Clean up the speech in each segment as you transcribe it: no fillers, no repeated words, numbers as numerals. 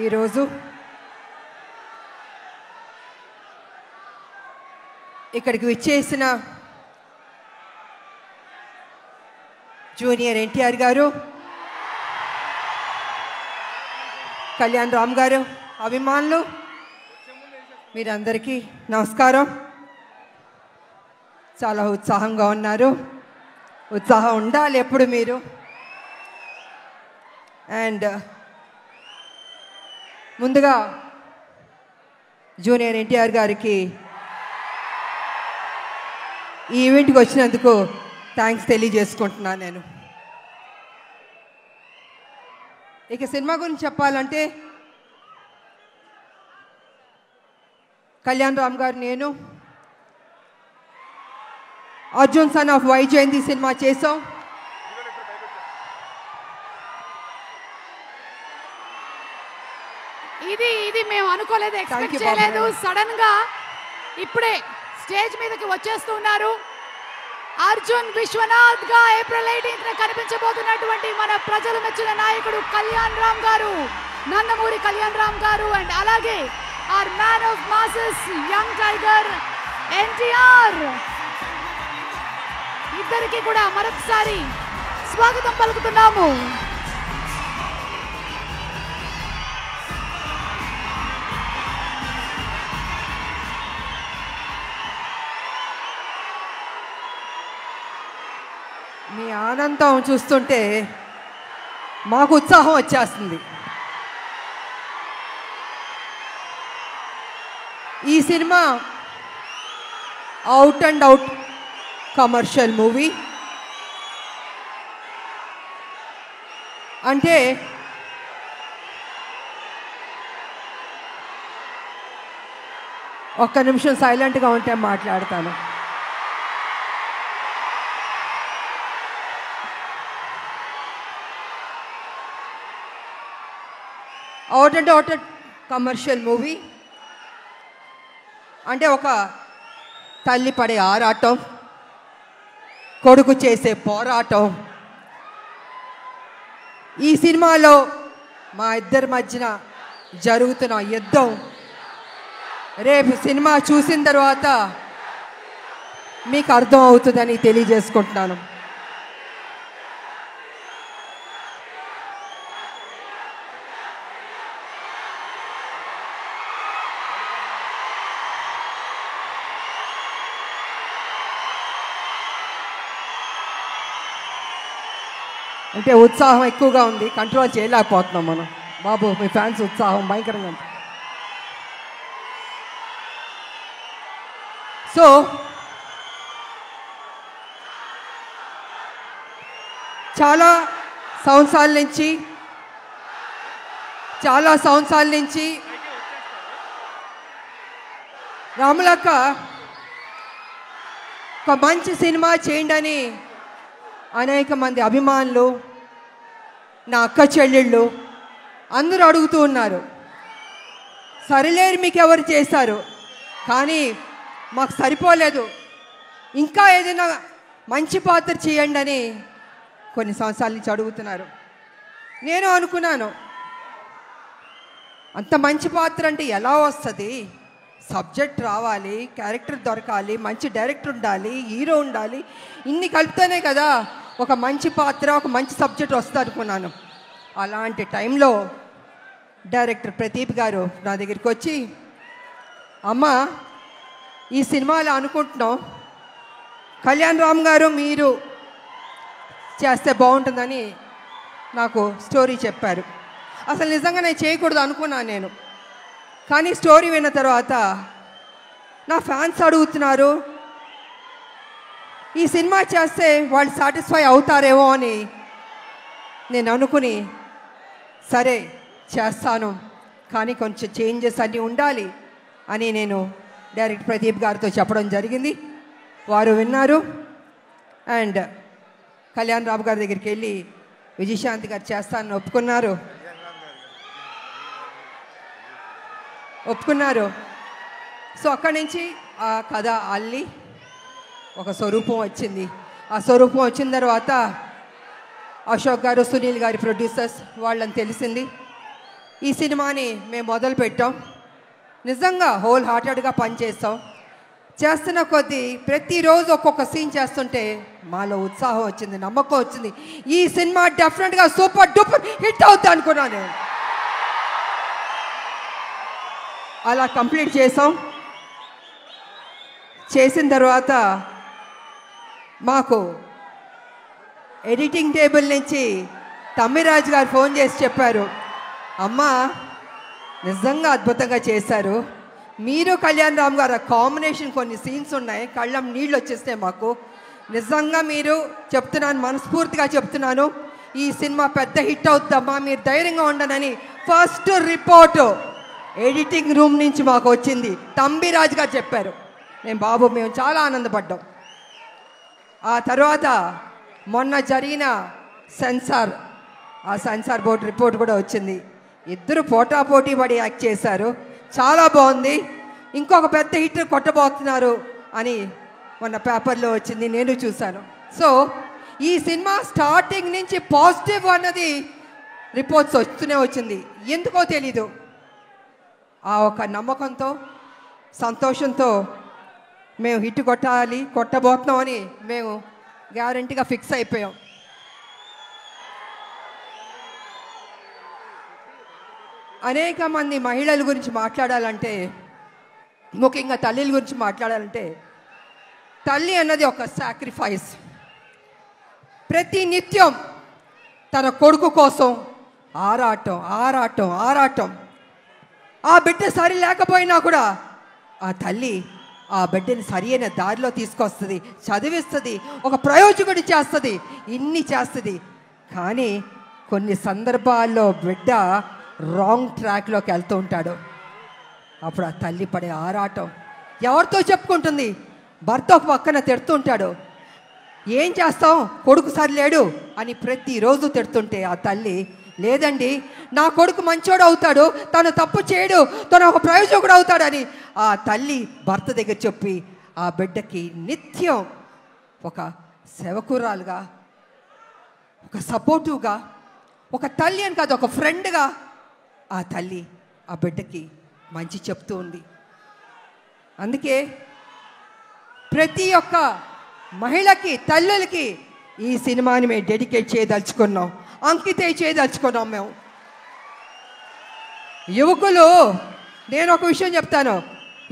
ఈరోజు ఇక్కడికి విచ్చేసిన జూనియర్ ఎన్టీఆర్ గారు, కళ్యాణ్ రామ్ గారు, అభిమానులు మీరందరికీ నమస్కారం. చాలా ఉత్సాహంగా ఉన్నారు. ఉత్సాహం ఉండాలి ఎప్పుడు మీరు. అండ్ ముందుగా జూనియర్ ఎన్టీఆర్ గారికి ఈ ఈవెంట్కి వచ్చినందుకు థ్యాంక్స్ తెలియజేసుకుంటున్నాను. నేను ఇక సినిమా గురించి చెప్పాలంటే కళ్యాణ్ రామ్ గారు, నేను Arjun son of Vyjayanthi cinema చేసాం. ఇది మేము అనుకోలేదు, ఎక్స్పెక్ట్ చేయలేదు. సడన్ గా ఇప్పుడే స్టేజ్ మీదకి వచ్చేస్తున్నారు. అర్జున్ విశ్వనాథ్ గా ఏప్రిల్ 18న కనిపించబోతున్నటువంటి మన ప్రజలు మెచ్చిన నాయకుడు కళ్యాణ్ రామ్ గారు, నందమూరి కళ్యాణ్ రామ్ గారు. అండ్ అలాగే our man of masses young tiger NTR. ఇద్దరికి కూడా మరొకసారి స్వాగతం పలుకుతున్నాము. మీ ఆనందం చూస్తుంటే మాకు ఉత్సాహం వచ్చేస్తుంది. ఈ cinema out and out commercial movie. అంటే ఒక్క నిమిషం సైలెంట్గా ఉంటే మాట్లాడతాను. Out and out commercial movie అంటే ఒక తల్లి పడే ఆరాటం, కొడుకు చేసే పోరాటం. ఈ సినిమాలో మా ఇద్దరి మధ్యన జరుగుతున్న యుద్ధం రేపు సినిమా చూసిన తర్వాత మీకు అర్థం అవుతుందని తెలియజేసుకుంటున్నాను. అంటే ఉత్సాహం ఎక్కువగా ఉంది, కంట్రోల్ చేయలేకపోతున్నాం మనం. బాబు, మీ ఫ్యాన్స్ ఉత్సాహం భయంకరంగా ఉంది. సో చాలా సంవత్సరాల నుంచి రాములక్క ఒక మంచి సినిమా చేయండి అని అనేక మంది అభిమానులు, నా అక్క చెల్లెళ్ళు అందరూ అడుగుతూ ఉన్నారు. సరిలేరు మీకు ఎవరు చేశారు, కానీ మాకు సరిపోలేదు, ఇంకా ఏదైనా మంచి పాత్ర చేయండి అని కొన్ని సంవత్సరాల నుంచి అడుగుతున్నారు. నేను అనుకున్నాను, అంత మంచి పాత్ర అంటే ఎలా వస్తుంది? సబ్జెక్ట్ రావాలి, క్యారెక్టర్ దొరకాలి, మంచి డైరెక్టర్ ఉండాలి, హీరో ఉండాలి, ఇన్ని కలిపితేనే కదా ఒక మంచి పాత్ర, ఒక మంచి సబ్జెక్ట్ వస్తుంది అనుకున్నాను. అలాంటి టైంలో డైరెక్టర్ ప్రదీప్ గారు నా దగ్గరికి వచ్చి, అమ్మ ఈ సినిమాలో అనుకుంటున్నాం, కళ్యాణ్ రామ్ గారు మీరు చేస్తే బాగుంటుందని నాకు స్టోరీ చెప్పారు. అసలు నిజంగా నేను చేయకూడదు అనుకున్నాను నేను. కానీ స్టోరీ విన్న తర్వాత నా ఫ్యాన్స్ అడుగుతున్నారు, ఈ సినిమా చేస్తే వాళ్ళు సాటిస్ఫై అవుతారేమో అని నేను అనుకుని, సరే చేస్తాను, కానీ కొంచెం చేంజెస్ అన్నీ ఉండాలి అని నేను డైరెక్టర్ ప్రదీప్ గారితో చెప్పడం జరిగింది. వారు విన్నారు. అండ్ కళ్యాణ్ రామ్ గారి దగ్గరికి వెళ్ళి విజయశాంతి గారు చేస్తానని ఒప్పుకున్నారు. సో అక్కడి నుంచి ఆ కథ అల్లి ఒక స్వరూపం వచ్చింది. ఆ స్వరూపం వచ్చిన తర్వాత అశోక్ గారు, సునీల్ గారి ప్రొడ్యూసర్స్ వాళ్ళని తెలిసింది. ఈ సినిమాని మేము మొదలు పెట్టాం. నిజంగా హోల్ హార్టెడ్గా పనిచేస్తాం. చేస్తున్న కొద్దీ ప్రతిరోజు ఒక్కొక్క సీన్ చేస్తుంటే మాలో ఉత్సాహం వచ్చింది, నమ్మకం వచ్చింది. ఈ సినిమా డెఫినెట్గా సూపర్ డూపర్ హిట్ అవుతుంది అనుకున్నాను నేను. అలా కంప్లీట్ చేసాం. చేసిన తర్వాత మాకు ఎడిటింగ్ టేబుల్ నుంచి తమ్మిరాజు గారు ఫోన్ చేసి చెప్పారు, అమ్మా నిజంగా అద్భుతంగా చేశారు, మీరు కళ్యాణ్ రామ్ గారు కాంబినేషన్ కొన్ని సీన్స్ ఉన్నాయి, కళ్ళం నీళ్ళు వచ్చేస్తాయి మాకు. నిజంగా మీరు చెప్తున్నాను, మనస్ఫూర్తిగా చెప్తున్నాను, ఈ సినిమా పెద్ద హిట్ అవుతుందమ్మా, మీరు ధైర్యంగా ఉండనని ఫస్ట్ రిపోర్టు ఎడిటింగ్ రూమ్ నుంచి మాకు వచ్చింది. తంబిరాజు గారు చెప్పారు. మేము చాలా ఆనందపడ్డాం. ఆ తర్వాత మొన్న జరిగిన సెన్సార్ బోర్డు రిపోర్ట్ కూడా వచ్చింది. ఇద్దరు పోటాపోటీ పడి యాక్ట్ చేశారు, చాలా బాగుంది, ఇంకొక పెద్ద హిట్ కొట్టబోతున్నారు అని మొన్న పేపర్లో వచ్చింది, నేను చూశాను. సో ఈ సినిమా స్టార్టింగ్ నుంచి పాజిటివ్ అన్నది రిపోర్ట్స్ వస్తూనే వచ్చింది. ఎందుకో తెలీదు, ఆ ఒక నమ్మకంతో సంతోషంతో మేము హిట్ కొట్టబోతున్నామని మేము గ్యారంటీగా ఫిక్స్ అయిపోయాం. అనేక మంది మహిళల గురించి మాట్లాడాలంటే, ముఖ్యంగా తల్లిల గురించి మాట్లాడాలంటే, తల్లి అన్నది ఒక సాక్రిఫైస్. ప్రతి నిత్యం తన కొడుకు కోసం ఆరాటం. ఆ బిడ్డ సరి లేకపోయినా కూడా ఆ తల్లి ఆ బిడ్డని సరి అయిన దారిలో తీసుకొస్తుంది, చదివిస్తుంది, ఒక ప్రయోజకుడి చేస్తుంది, ఇన్ని చేస్తుంది. కానీ కొన్ని సందర్భాల్లో బిడ్డ రాంగ్ ట్రాక్లోకి వెళ్తూ ఉంటాడు. అప్పుడు ఆ తల్లి పడే ఆరాటం ఎవరితో చెప్పుకుంటుంది? భర్త ఒక పక్కన తిడుతూ ఉంటాడు, ఏం చేస్తాం కొడుకు సరిలేడు అని ప్రతిరోజు తిడుతుంటే ఆ తల్లి, లేదండి నా కొడుకు మంచోడు అవుతాడు, తను తప్పు చేయడు, తను ఒక ప్రయోజకుడు అవుతాడని ఆ తల్లి భర్త దగ్గర చెప్పి ఆ బిడ్డకి నిత్యం ఒక సేవకురాలుగా, ఒక సపోర్టివ్గా, ఒక తల్లి అని కాదు ఒక ఫ్రెండ్గా ఆ తల్లి ఆ బిడ్డకి మంచి చెప్తూ ఉంది. అందుకే ప్రతి ఒక్క మహిళకి, తల్లులకి ఈ సినిమాని మేము డెడికేట్ చేయదలుచుకున్నాం, అంకితం చేయదలుచుకున్నాం మేము. యువకులు, నేను ఒక విషయం చెప్తాను,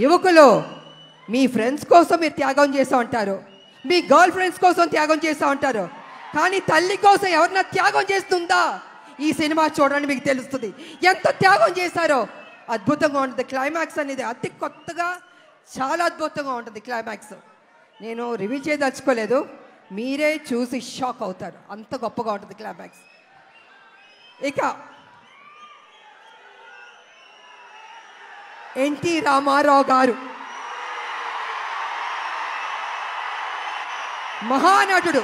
యువకులు మీ ఫ్రెండ్స్ కోసం మీరు త్యాగం చేస్తూ ఉంటారు, మీ గర్ల్ ఫ్రెండ్స్ కోసం త్యాగం చేస్తూ ఉంటారు, కానీ తల్లి కోసం ఎవరన్నా త్యాగం చేస్తుందా? ఈ సినిమా చూడండి, మీకు తెలుస్తుంది ఎంత త్యాగం చేశారో. అద్భుతంగా ఉంటుంది క్లైమాక్స్ అనేది, అతి కొత్తగా చాలా అద్భుతంగా ఉంటుంది క్లైమాక్స్. నేను రివీల్ చేయదలుచుకోలేదు, మీరే చూసి షాక్ అవుతారు, అంత గొప్పగా ఉంటుంది క్లైమాక్స్. ఇక ఎన్టీ రామారావు గారు మహానటుడు,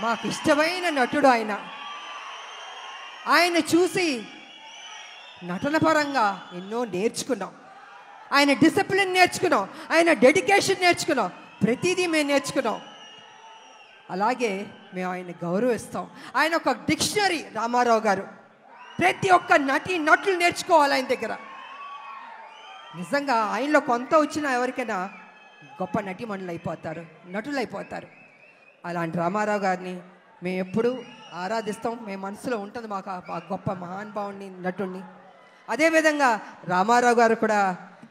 మాకు ఇష్టమైన నటుడు ఆయన చూసి నటన పరంగా ఎన్నో నేర్చుకున్నాం, ఆయన డిసిప్లిన్ నేర్చుకున్నాం, ఆయన డెడికేషన్ నేర్చుకున్నాం, ప్రతిదీ మేము నేర్చుకున్నాం. అలాగే మేము ఆయన గౌరవిస్తాం. ఆయన ఒక డిక్షనరీ రామారావు గారు, ప్రతి ఒక్క నటులు నేర్చుకోవాలి ఆయన దగ్గర. నిజంగా ఆయనలో కొంత వచ్చినా ఎవరికైనా గొప్ప నటులు అయిపోతారు. అలాంటి రామారావు గారిని మేము ఎప్పుడూ ఆరాధిస్తాం, మేము మనసులో ఉంటుంది మాకు ఆ గొప్ప మహానుభావుని, నటుడిని. అదేవిధంగా రామారావు గారు కూడా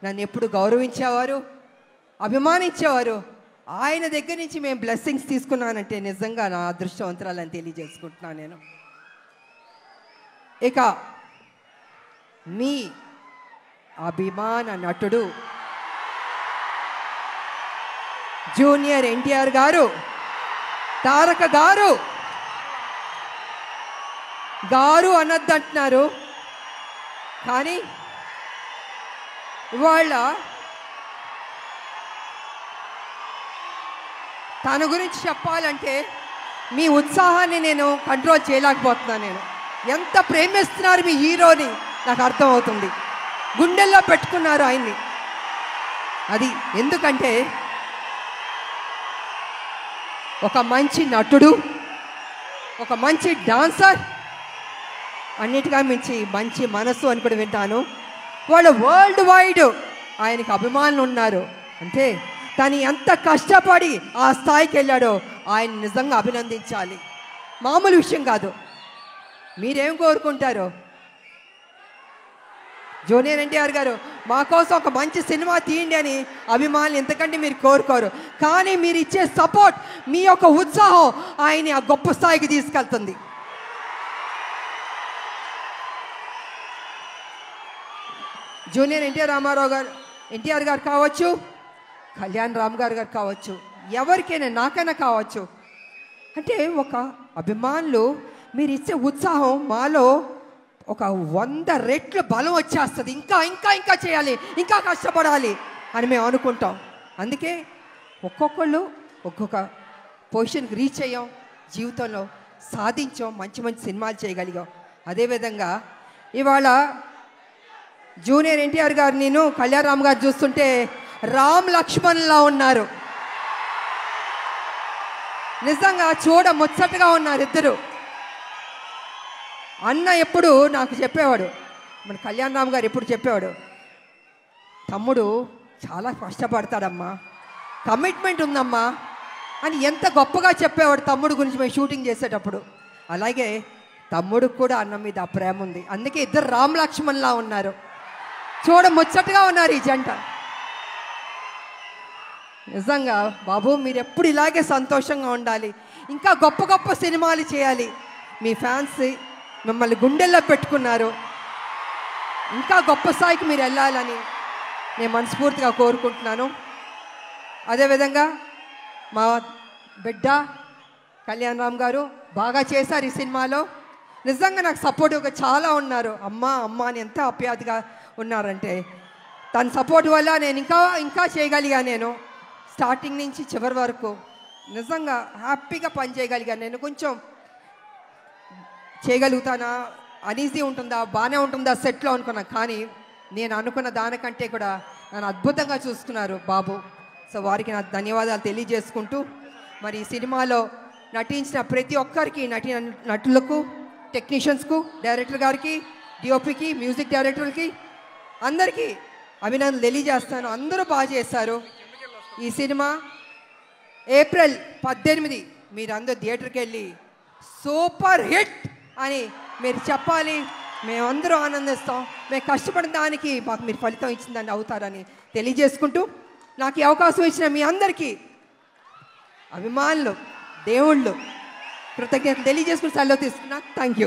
నన్ను ఎప్పుడు గౌరవించేవారు, అభిమానించేవారు. ఆయన దగ్గర నుంచి మేము బ్లెస్సింగ్స్ తీసుకున్నానంటే నిజంగా నా అదృష్టవంతురాలని తెలియజేసుకుంటున్నాను నేను. ఇక మీ అభిమాన నటుడు జూనియర్ ఎన్టీఆర్ గారు, తారక గారు అనొద్దంటున్నారు, కానీ ఇవాళ తన గురించి చెప్పాలంటే మీ ఉత్సాహాన్ని నేను కంట్రోల్ చేయలేకపోతున్నాను. నేను ఎంత ప్రేమిస్తున్నారు మీ హీరోని నాకు అర్థమవుతుంది, గుండెల్లో పెట్టుకున్నారు ఆయన్ని. అది ఎందుకంటే ఒక మంచి నటుడు, ఒక మంచి డాన్సర్, అన్నిటిగా మించి మంచి మనసు అని కూడా వింటాను. వాళ్ళు వరల్డ్ వైడ్ ఆయనకు అభిమానులు ఉన్నారు. అంటే తను ఎంత కష్టపడి ఆ స్థాయికి వెళ్ళాడో ఆయన నిజంగా అభినందించాలి. మామూలు విషయం కాదు. మీరేం కోరుకుంటారు? జూనియర్ ఎన్టీఆర్ గారు మా కోసం ఒక మంచి సినిమా తీయండి అని అభిమానులు ఎంతకంటే మీరు కోరుకోరు. కానీ మీరు ఇచ్చే సపోర్ట్, మీ యొక్క ఉత్సాహం ఆయన్ని ఆ గొప్ప స్థాయికి తీసుకెళ్తుంది. జూనియర్ ఎన్టీఆర్ గారు కావచ్చు, కళ్యాణ్ రామ్ గారు కావచ్చు, ఎవరికైనా నాకైనా కావచ్చు. అంటే ఒక అభిమానులు మీరు ఇచ్చే ఉత్సాహం మాలో ఒక 100 రెట్లు బలం వచ్చేస్తుంది. ఇంకా ఇంకా ఇంకా చేయాలి, ఇంకా కష్టపడాలి అని మేము అనుకుంటాం. అందుకే ఒక్కొక్కళ్ళు ఒక్కొక్క పొజిషన్కి రీచ్ అయ్యాం, జీవితంలో సాధించాం, మంచి మంచి సినిమాలు చేయగలిగాం. అదేవిధంగా ఇవాళ జూనియర్ ఎన్టీఆర్ గారు, నేను కళ్యాణ్ రామ్ గారు చూస్తుంటే రామ్ లక్ష్మణ్లా ఉన్నారు. నిజంగా చూడ ముచ్చటగా ఉన్నారు ఇద్దరు. అన్న ఎప్పుడు నాకు చెప్పేవాడు, మన కళ్యాణ్ రామ్ గారు ఎప్పుడు చెప్పేవాడు, తమ్ముడు చాలా కష్టపడతాడమ్మా, కమిట్మెంట్ ఉందమ్మా అని ఎంత గొప్పగా చెప్పేవాడు తమ్ముడు గురించి మేము షూటింగ్ చేసేటప్పుడు. అలాగే తమ్ముడికి కూడా అన్న మీద ఆ ప్రేమ ఉంది. అందుకే ఇద్దరు రామ్ లక్ష్మణ్లా ఉన్నారు, చూడ ముచ్చటగా ఉన్నారు ఈ జంట. నిజంగా బాబు మీరు ఎప్పుడు ఇలాగే సంతోషంగా ఉండాలి, ఇంకా గొప్ప గొప్ప సినిమాలు చేయాలి. మీ ఫ్యాన్స్ మిమ్మల్ని గుండెల్లో పెట్టుకున్నారు, ఇంకా గొప్ప స్థాయికి మీరు వెళ్ళాలని నేను మనస్ఫూర్తిగా కోరుకుంటున్నాను. అదేవిధంగా మా బిడ్డ కళ్యాణ్ రామ్ గారు బాగా చేశారు ఈ సినిమాలో. నిజంగా నాకు సపోర్టివ్గా చాలా ఉన్నారు. అమ్మ అమ్మ అని ఎంత ఆప్యాయతగా ఉన్నారంటే, తన సపోర్ట్ వల్ల నేను ఇంకా ఇంకా చేయగలిగా. నేను స్టార్టింగ్ నుంచి చివరి వరకు నిజంగా హ్యాపీగా పనిచేయగలిగాను. నేను కొంచెం చేయగలుగుతానా, అనీజీ ఉంటుందా, బాగానే ఉంటుందా సెట్లో అనుకున్నా. కానీ నేను అనుకున్న దానికంటే కూడా నన్ను అద్భుతంగా చూసుకున్నారు బాబు. సో వారికి నా ధన్యవాదాలు తెలియజేసుకుంటూ, మరి ఈ సినిమాలో నటించిన ప్రతి ఒక్కరికి, నటులకు, టెక్నీషియన్స్కు, డైరెక్టర్ గారికి, డిఓపికి, మ్యూజిక్ డైరెక్టర్కి అందరికీ అభినందనలు తెలియజేస్తాను. అందరూ బాగా చేశారు. ఈ సినిమా ఏప్రిల్ 18 మీరందరూ థియేటర్కి వెళ్ళి సూపర్ హిట్ అని మీరు చెప్పాలి. మేమందరూ ఆనందిస్తాం. మేము కష్టపడిన దానికి మాకు మీరు ఫలితం ఇచ్చిందని అవుతారని తెలియజేసుకుంటూ, నాకు ఈ అవకాశం ఇచ్చిన మీ అందరికీ అభిమానులు, దేవుళ్ళు కృతజ్ఞతలు తెలియజేసుకుని సెలవు తీసుకున్నా. థ్యాంక్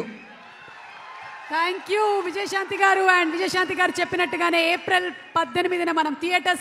యూ విజయశాంతి గారు. అండ్ విజయశాంతి గారు చెప్పినట్టుగానే ఏప్రిల్ 18న మనం థియేటర్స్